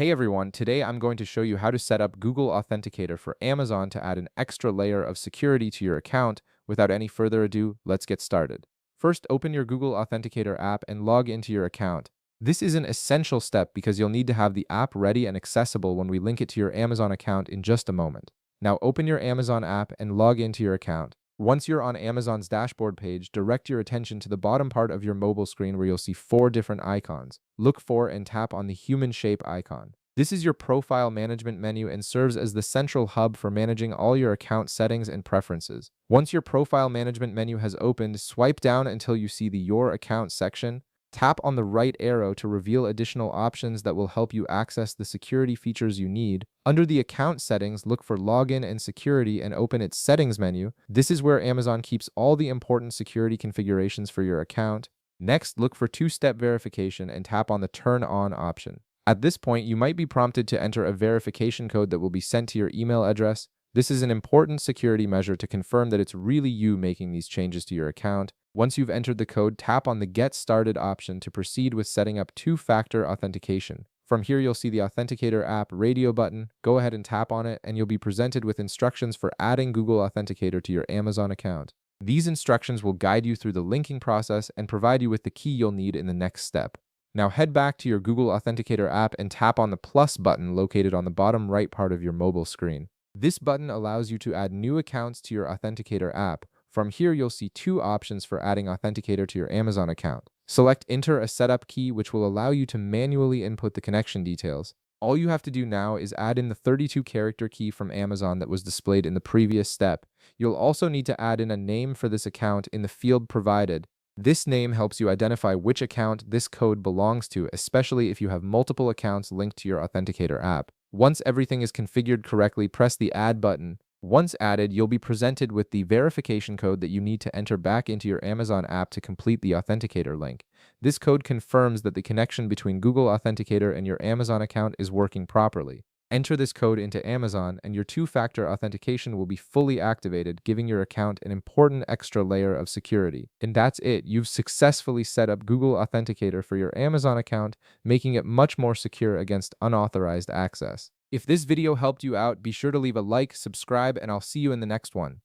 Hey everyone, today I'm going to show you how to set up Google Authenticator for Amazon to add an extra layer of security to your account. Without any further ado, let's get started. First, open your Google Authenticator app and log into your account. This is an essential step because you'll need to have the app ready and accessible when we link it to your Amazon account in just a moment. Now open your Amazon app and log into your account. Once you're on Amazon's dashboard page, direct your attention to the bottom part of your mobile screen where you'll see four different icons. Look for and tap on the human shape icon. This is your profile management menu and serves as the central hub for managing all your account settings and preferences. Once your profile management menu has opened, swipe down until you see the Your Account section. Tap on the right arrow to reveal additional options that will help you access the security features you need. Under the account settings, look for Login and Security and open its Settings menu. This is where Amazon keeps all the important security configurations for your account. Next, look for two-step verification and tap on the Turn On option. At this point, you might be prompted to enter a verification code that will be sent to your email address. This is an important security measure to confirm that it's really you making these changes to your account. Once you've entered the code, tap on the Get Started option to proceed with setting up two-factor authentication. From here, you'll see the Authenticator app radio button. Go ahead and tap on it, and you'll be presented with instructions for adding Google Authenticator to your Amazon account. These instructions will guide you through the linking process and provide you with the key you'll need in the next step. Now head back to your Google Authenticator app and tap on the plus button located on the bottom right part of your mobile screen. This button allows you to add new accounts to your Authenticator app. From here, you'll see two options for adding Authenticator to your Amazon account. Select Enter a setup key, which will allow you to manually input the connection details. All you have to do now is add in the 32-character key from Amazon that was displayed in the previous step. You'll also need to add in a name for this account in the field provided. This name helps you identify which account this code belongs to, especially if you have multiple accounts linked to your Authenticator app. Once everything is configured correctly, press the Add button. Once added, you'll be presented with the verification code that you need to enter back into your Amazon app to complete the Authenticator link. This code confirms that the connection between Google Authenticator and your Amazon account is working properly. Enter this code into Amazon, and your two-factor authentication will be fully activated, giving your account an important extra layer of security. And that's it. You've successfully set up Google Authenticator for your Amazon account, making it much more secure against unauthorized access. If this video helped you out, be sure to leave a like, subscribe, and I'll see you in the next one.